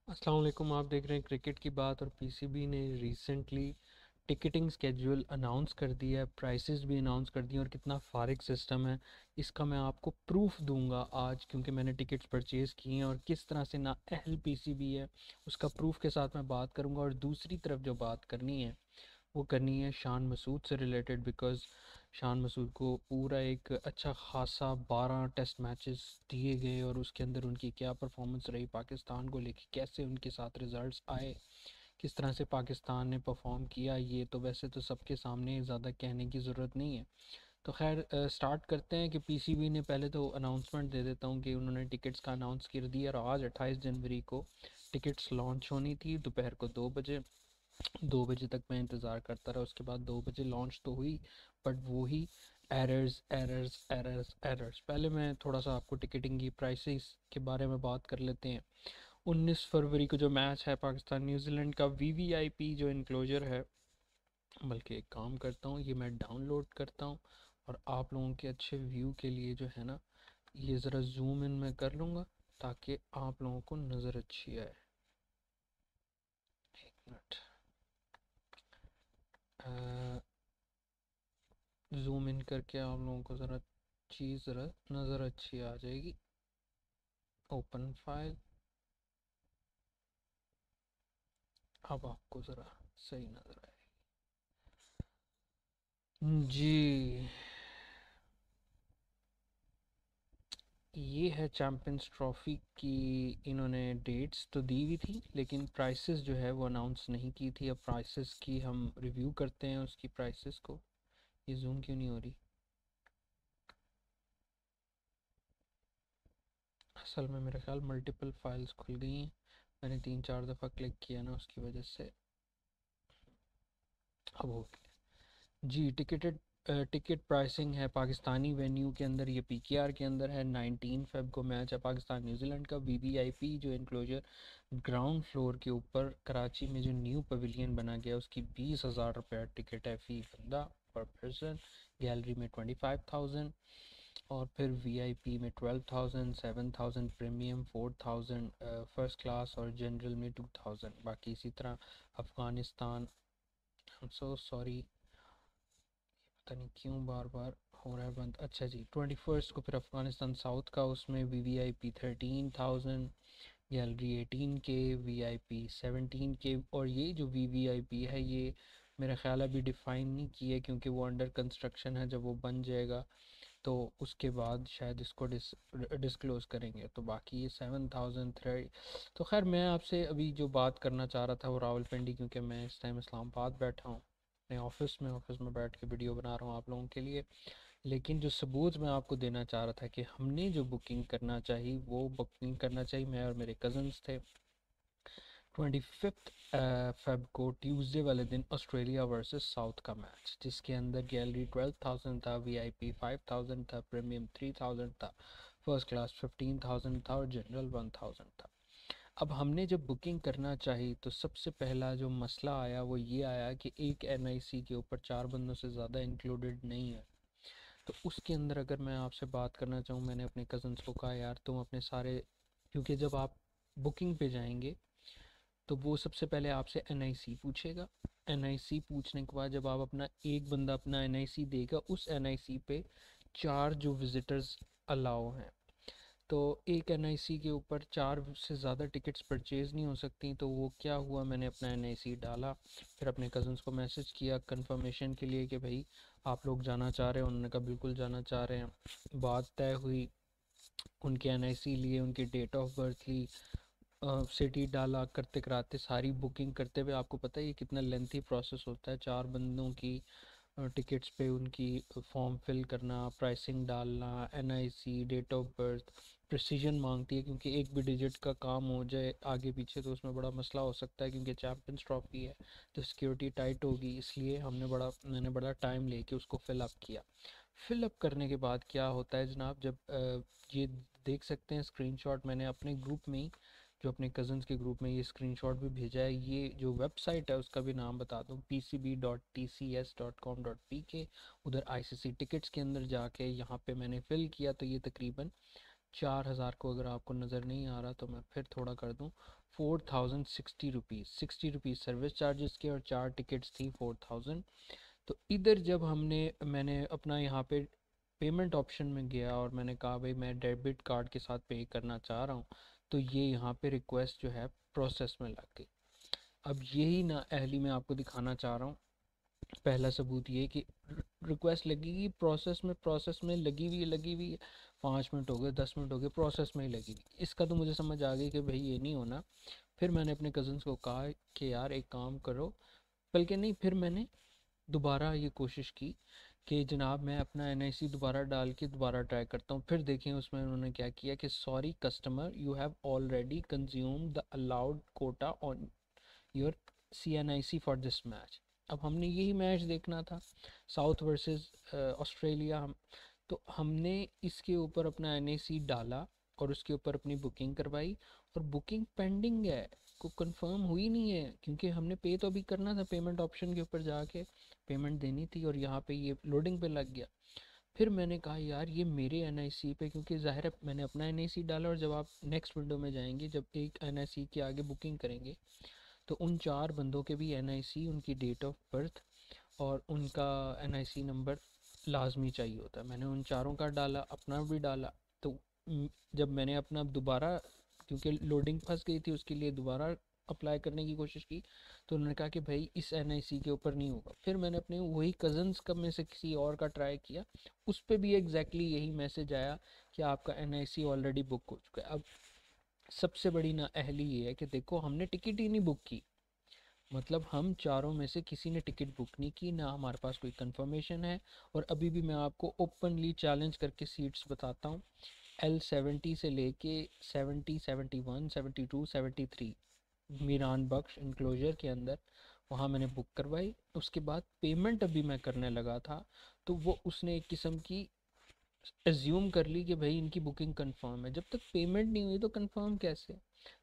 अस्सलाम वालेकुम। आप देख रहे हैं क्रिकेट की बात। और पीसीबी ने रिसेंटली टिकटिंग स्केड्यूल अनाउंस कर दिया है, प्राइसेस भी अनाउंस कर दिए और कितना फारिग सिस्टम है इसका मैं आपको प्रूफ दूंगा आज, क्योंकि मैंने टिकट्स परचेज़ किए हैं और किस तरह से ना अहल पीसीबी है उसका प्रूफ के साथ मैं बात करूंगा। और दूसरी तरफ जो बात करनी है वो करनी है शान मसूद से रिलेटेड, बिकॉज़ शान मसूद को पूरा एक अच्छा खासा 12 टेस्ट मैचेस दिए गए और उसके अंदर उनकी क्या परफॉर्मेंस रही, पाकिस्तान को लेके कैसे उनके साथ रिजल्ट्स आए, किस तरह से पाकिस्तान ने परफॉर्म किया। ये तो वैसे तो सबके सामने ज़्यादा कहने की ज़रूरत नहीं है। तो खैर स्टार्ट करते हैं कि पीसीबी ने पहले तो अनाउंसमेंट दे देता हूँ कि उन्होंने टिकट्स का अनाउंस कर दिया और आज 28 जनवरी को टिकट्स लॉन्च होनी थी दोपहर को 2 बजे। 2 बजे तक मैं इंतज़ार करता रहा, उसके बाद 2 बजे लॉन्च तो हुई बट वो ही एरर्स एरर्स एरर्स एरर्स। पहले मैं थोड़ा सा आपको टिकटिंग की प्राइसेस के बारे में बात कर लेते हैं। 19 फरवरी को जो मैच है पाकिस्तान न्यूजीलैंड का, वीवीआईपी जो इनक्लोजर है, बल्कि एक काम करता हूँ ये मैं डाउनलोड करता हूँ और आप लोगों के अच्छे व्यू के लिए जो है ना ये ज़रा जूम इन मैं कर लूँगा ताकि आप लोगों को नज़र अच्छी आए। एक मिनट, जूम इन करके आप लोगों को ज़रा चीज़ ज़रा नज़र अच्छी आ जाएगी। ओपन फाइल, अब आपको ज़रा सही नज़र आएगी जी। ये है चैम्पियंस ट्रॉफी की, इन्होंने डेट्स तो दी हुई थी लेकिन प्राइसेस जो है वो अनाउंस नहीं की थी। अब प्राइसेस की हम रिव्यू करते हैं उसकी प्राइसेस को। ये जूम क्यों नहीं हो रही? असल में मेरे ख्याल मल्टीपल फाइल्स खुल गई हैं, मैंने 3-4 दफ़ा क्लिक किया ना उसकी वजह से। अब हो जी। टिकट प्राइसिंग है पाकिस्तानी वेन्यू के अंदर, ये पीकेआर के अंदर है। 19 फ़रवरी को मैच है पाकिस्तान न्यूजीलैंड का। वीवीआईपी जो इनक्लोजर ग्राउंड फ्लोर के ऊपर कराची में जो न्यू पवेलियन बना गया उसकी 20,000 रुपये टिकट है फ़ी बंदा पर पर्सन। गैलरी में 25,000 और फिर वीआईपी में 12,000, 7,000 प्रीमियम, 4,000 फर्स्ट क्लास और जनरल में 2,000। बाकी इसी तरह अफ़गानिस्तान, सो सॉरी पता नहीं क्यों बार बार हो रहा है बंद। अच्छा जी, 21 को फिर अफ़गानिस्तान साउथ का, उसमें VVIP 13,000, gallery 18K, VIP 17K। और ये जो वीवीआईपी है ये मेरा ख्याल अभी डिफ़ाइन नहीं किया है क्योंकि वो अंडर कंस्ट्रक्शन है। जब वो बन जाएगा तो उसके बाद शायद इसको डिस्क्लोज़ करेंगे। तो बाकी ये 7,003। तो खैर मैं आपसे अभी जो बात करना चाह रहा था वो रावलपिंडी, क्योंकि मैं इस टाइम इस्लामाबाद बैठा हूँ अपने ऑफिस में बैठ के वीडियो बना रहा हूँ आप लोगों के लिए। लेकिन जो सबूत मैं आपको देना चाह रहा था कि हमने जो बुकिंग करना चाहिए वो बुकिंग करना चाहिए, मैं और मेरे कज़न्स थे। 25 फ़ेब को ट्यूसडे वाले दिन ऑस्ट्रेलिया वर्सेस साउथ का मैच, जिसके अंदर गैलरी 12,000 था, वीआईपी 5,000 था, प्रीमियम 3,000 था, फर्स्ट क्लास 15,000 था और जनरल 1,000 था। अब हमने जब बुकिंग करना चाहिए तो सबसे पहला जो मसला आया वो ये आया कि एक एनआईसी के ऊपर 4 बंदों से ज़्यादा इंक्लूडेड नहीं है। तो उसके अंदर अगर मैं आपसे बात करना चाहूँ, मैंने अपने कज़न्स को कहा यार तुम अपने सारे, क्योंकि जब आप बुकिंग पे जाएंगे तो वो सबसे पहले आपसे एनआईसी पूछेगा। एनआईसी पूछने के बाद जब आप अपना एक बंदा अपना एनआईसी देगा, उस एनआईसी पे 4 जो विज़िटर्स अलाउ हैं। तो एक एनआईसी के ऊपर 4 से ज़्यादा टिकट्स परचेज़ नहीं हो सकती। तो वो क्या हुआ, मैंने अपना एनआईसी डाला, फिर अपने कज़न्स को मैसेज किया कंफर्मेशन के लिए कि भाई आप लोग जाना चाह रहे हैं। उन्होंने कहा बिल्कुल जाना चाह रहे हैं। बात तय हुई, उनके एनआईसी लिए, उनकी डेट ऑफ बर्थ ली, सिटी डाला, करते कराते सारी बुकिंग करते हुए, आपको पता है ये कितना लेंथी प्रोसेस होता है। 4 बंदों की टिकट्स पे उनकी फॉर्म फिल करना, प्राइसिंग डालना, NIC, date of birth, precision मांगती है क्योंकि एक भी डिजिट का काम हो जाए आगे पीछे तो उसमें बड़ा मसला हो सकता है, क्योंकि चैम्पियंस ट्रॉफी है तो सिक्योरिटी टाइट होगी। इसलिए मैंने बड़ा टाइम लेके उसको फिल अप किया। फिल अप करने के बाद क्या होता है जनाब, जब ये देख सकते हैं स्क्रीनशॉट, मैंने अपने ग्रुप में ही, जो अपने कज़न्स के ग्रुप में, ये स्क्रीनशॉट भी भेजा है। ये जो वेबसाइट है उसका भी नाम बता दूँ, pcb.tcs.com.pk। उधर आईसीसी टिकट्स के अंदर जाके यहाँ पे मैंने फ़िल किया तो ये तकरीबन 4000 को अगर आपको नज़र नहीं आ रहा तो मैं फिर थोड़ा कर दूँ, 4060 रुपीज़, 60 रुपीज़ सर्विस चार्जेस के, और 4 टिकट्स थी 4000। तो इधर जब मैंने अपना यहाँ पे पेमेंट ऑप्शन में गया और मैंने कहा भाई मैं डेबिट कार्ड के साथ पे करना चाह रहा हूँ, तो ये यहाँ पे रिक्वेस्ट जो है प्रोसेस में लग गई। अब यही ना अहली मैं आपको दिखाना चाह रहा हूँ। पहला सबूत ये कि रिक्वेस्ट लगेगी प्रोसेस में लगी हुई है, 5 मिनट हो गए, 10 मिनट हो गए, प्रोसेस में ही लगी हुई। इसका तो मुझे समझ आ गई कि भाई ये नहीं होना। फिर मैंने अपने कज़न्स को कहा कि यार एक काम करो, बल्कि नहीं, फिर मैंने दोबारा ये कोशिश की कि जनाब मैं अपना एनआईसी दोबारा डाल के दोबारा ट्राई करता हूँ। फिर देखें उसमें उन्होंने क्या किया कि sorry customer, you have already consume the allowed quota on your CNIC for this match. अब हमने यही मैच देखना था, साउथ वर्सेस ऑस्ट्रेलिया। तो हमने इसके ऊपर अपना NIC डाला और उसके ऊपर अपनी बुकिंग करवाई, और बुकिंग पेंडिंग है, को कंफर्म हुई नहीं है, क्योंकि हमने पे तो अभी करना था, पेमेंट ऑप्शन के ऊपर जाके पेमेंट देनी थी, और यहाँ पे ये लोडिंग पे लग गया। फिर मैंने कहा यार ये मेरे NIC पे, क्योंकि ज़ाहिर है मैंने अपना NIC डाला, और जब आप नेक्स्ट विंडो में जाएंगे, जब एक NIC के आगे बुकिंग करेंगे, तो उन 4 बंदों के भी NIC, उनकी डेट ऑफ बर्थ और उनका NIC नंबर लाजमी चाहिए होता है। मैंने उन चारों का डाला, अपना भी डाला। तो जब मैंने अपना दोबारा, क्योंकि लोडिंग फंस गई थी, उसके लिए दोबारा अप्लाई करने की कोशिश की, तो उन्होंने कहा कि भाई इस NIC के ऊपर नहीं होगा। फिर मैंने अपने वही कज़न्स का में से किसी और का ट्राई किया, उस पर भी एग्जैक्टली यही मैसेज आया कि आपका NIC ऑलरेडी बुक हो चुका है। अब सबसे बड़ी ना अहली ये है कि देखो हमने टिकट ही नहीं बुक की, मतलब हम चारों में से किसी ने टिकट बुक नहीं की, ना हमारे पास कोई कंफर्मेशन है। और अभी भी मैं आपको ओपनली चैलेंज करके सीट्स बताता हूँ, L70 से लेके 70, 71, 72, 73 मीरान बख्श इंक्लोजर के अंदर, वहाँ मैंने बुक करवाई। उसके बाद पेमेंट अभी मैं करने लगा था, तो वो उसने एक किस्म की एज्यूम कर ली कि भाई इनकी बुकिंग कंफर्म है। जब तक पेमेंट नहीं हुई तो कंफर्म कैसे?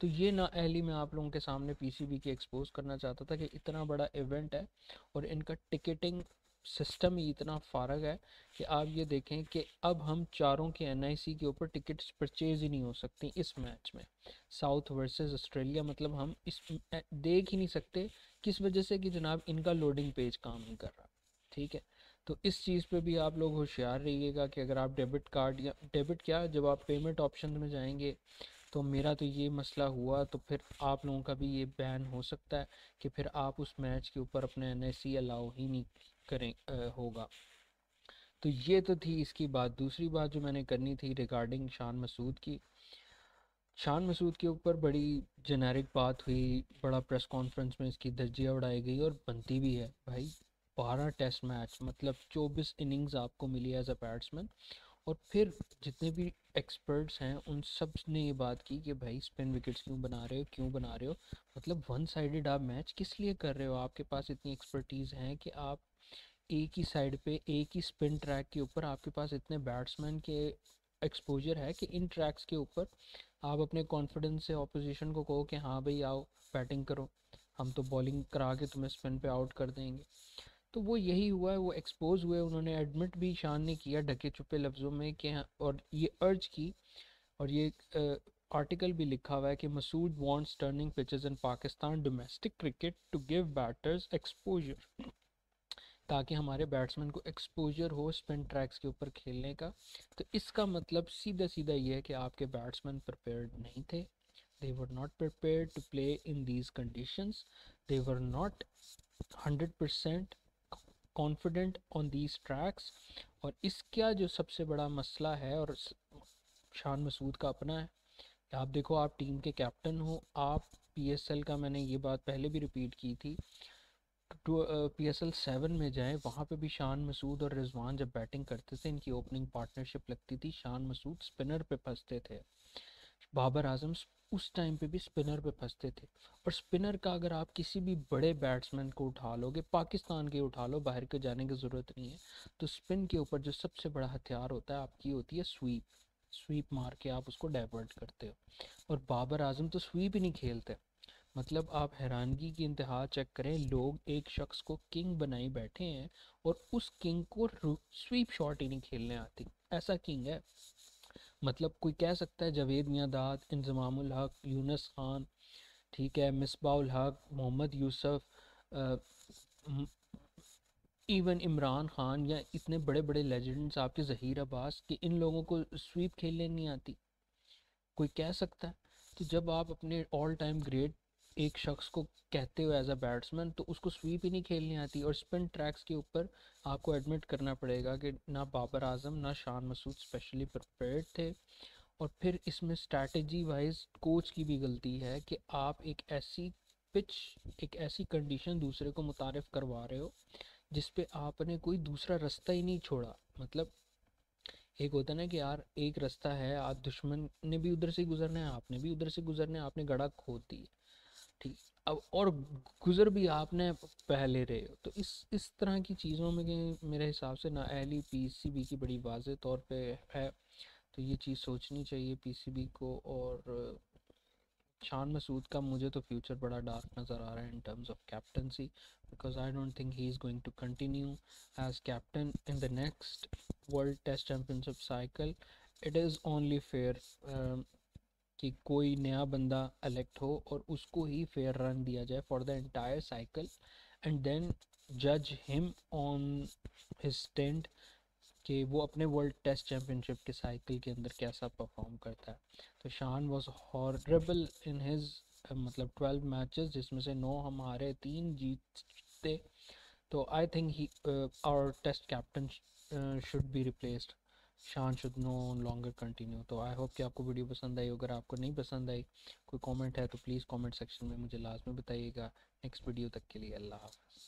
तो ये नाअहली मैं आप लोगों के सामने PCB की एक्सपोज करना चाहता था कि इतना बड़ा इवेंट है और इनका टिकटिंग सिस्टम ही इतना फारग है कि आप ये देखें कि अब हम चारों के NIC के ऊपर टिकट्स परचेज ही नहीं हो सकती इस मैच में, साउथ वर्सेस ऑस्ट्रेलिया। मतलब हम इस देख ही नहीं सकते, किस वजह से कि जनाब इनका लोडिंग पेज काम नहीं कर रहा। ठीक है, तो इस चीज़ पे भी आप लोग होशियार रहिएगा कि अगर आप डेबिट कार्ड या डेबिट क्या, जब आप पेमेंट ऑप्शन में जाएंगे, तो मेरा तो ये मसला हुआ, तो फिर आप लोगों का भी ये बैन हो सकता है कि फिर आप उस मैच के ऊपर अपने NIC अलाउ ही नहीं करें होगा। तो ये तो थी इसकी बात। दूसरी बात जो मैंने करनी थी रिगार्डिंग शान मसूद की, शान मसूद के ऊपर बड़ी जेनेरिक बात हुई, बड़ा प्रेस कॉन्फ्रेंस में इसकी धज्जियाँ उड़ाई गई, और बनती भी है भाई। 12 टेस्ट मैच, मतलब 24 इनिंग्स आपको मिली एज अ बैट्समैन। और फिर जितने भी एक्सपर्ट्स हैं उन सब ने ये बात की कि भाई स्पिन विकेट्स क्यों बना रहे हो, क्यों बना रहे हो, मतलब वन साइडेड आप मैच किस लिए कर रहे हो? आपके पास इतनी एक्सपर्टीज़ है कि आप एक ही साइड पे, एक ही स्पिन ट्रैक के ऊपर, आपके पास इतने बैट्समैन के एक्सपोजर है कि इन ट्रैक्स के ऊपर आप अपने कॉन्फिडेंस से ऑपोजिशन को कहो कि हाँ भाई आओ बैटिंग करो, हम तो बॉलिंग करा के तुम्हें स्पिन पे आउट कर देंगे। तो वो यही हुआ है, वो एक्सपोज हुए। उन्होंने एडमिट भी शान ने किया ढके छुपे लफ्ज़ों में कि हाँ, और ये अर्ज की, और ये आर्टिकल भी लिखा हुआ है कि Masood wants turning pitches in Pakistan domestic cricket to give batters exposure, ताकि हमारे बैट्समैन को एक्सपोजर हो स्पिन ट्रैक्स के ऊपर खेलने का। तो इसका मतलब सीधा सीधा ये है कि आपके बैट्समैन प्रिपेयर्ड नहीं थे, they were not prepared to play in these conditions, they were not 100% confident on these tracks. और इसका जो सबसे बड़ा मसला है, और शान मसूद का अपना है, आप देखो आप टीम के कैप्टन हो, आप PSL का, मैंने ये बात पहले भी रिपीट की थी, तो PSL 7 में जाएं, वहाँ पे भी शान मसूद और रिजवान जब बैटिंग करते थे, इनकी ओपनिंग पार्टनरशिप लगती थी, शान मसूद स्पिनर पे फंसते थे, बाबर आजम उस टाइम पे भी स्पिनर पे फंसते थे। और स्पिनर का अगर आप किसी भी बड़े बैट्समैन को उठा लोगे, पाकिस्तान के उठा लो, बाहर के जाने की ज़रूरत नहीं है, तो स्पिन के ऊपर जो सबसे बड़ा हथियार होता है आपकी होती है स्वीप। स्वीप मार के आप उसको डाइवर्ट करते हो, और बाबर आजम तो स्वीप ही नहीं खेलते। मतलब आप हैरानगी की इंतहा चेक करें, लोग एक शख्स को किंग बनाई बैठे हैं और उस किंग को स्वीप शॉट ही नहीं खेलने आती, ऐसा किंग है। मतलब कोई कह सकता है जावेद मियांदाद, इंजमामुल हक, यूनुस खान, ठीक है, मिसबाउल हक, मोहम्मद यूसुफ, इवन इमरान खान या इतने बड़े बड़े लेजेंड्स आपके ज़हीर अब्बास कि इन लोगों को स्वीप खेलने नहीं आती? कोई कह सकता है? तो जब आप अपने ऑल टाइम ग्रेट एक शख्स को कहते हो एज अ बैट्समैन, तो उसको स्वीप ही नहीं खेलनी आती। और स्पिन ट्रैक्स के ऊपर आपको एडमिट करना पड़ेगा कि ना बाबर आजम ना शान मसूद स्पेशली प्रिपेयर्ड थे। और फिर इसमें स्ट्रैटेजी वाइज कोच की भी गलती है कि आप एक ऐसी पिच, एक ऐसी कंडीशन दूसरे को मुतारिफ करवा रहे हो जिस पे आपने कोई दूसरा रास्ता ही नहीं छोड़ा। मतलब एक होता है ना कि यार एक रास्ता है, आज दुश्मन ने भी उधर से गुजरना है, आपने भी उधर से गुजरना है, आपने गड़ा खोद दी, ठीक। अब और गुजर भी आपने पहले रहे हो। तो इस तरह की चीज़ों में मेरे हिसाब से नाअहली पीसीबी की बड़ी वाज़ेह तौर पे है। तो ये चीज़ सोचनी चाहिए पीसीबी को। और शान मसूद का मुझे तो फ्यूचर बड़ा डार्क नज़र आ रहा है in terms of captaincy, because I don't think he is going to continue as captain in the next world test championship cycle. It is only fair कि कोई नया बंदा इलेक्ट हो और उसको ही फेयर रन दिया जाए for the entire cycle, and then जज हिम ऑन हिज स्टेंट कि वो अपने वर्ल्ड टेस्ट चैम्पियनशिप के साइकिल के अंदर कैसा परफॉर्म करता है। तो शान वॉज हॉरेबल इन हिज मतलब 12 मैचेस, जिसमें से 9 हम हारे, 3 जीते। तो I think he our test captain should be replaced. Shan should no longer continue. तो आई होप कि आपको वीडियो पसंद आई। अगर आपको नहीं पसंद आई, कोई कमेंट है तो प्लीज़ कमेंट सेक्शन में मुझे लाजमी बताइएगा। नेक्स्ट वीडियो तक के लिए अल्लाह हाफ़िज़।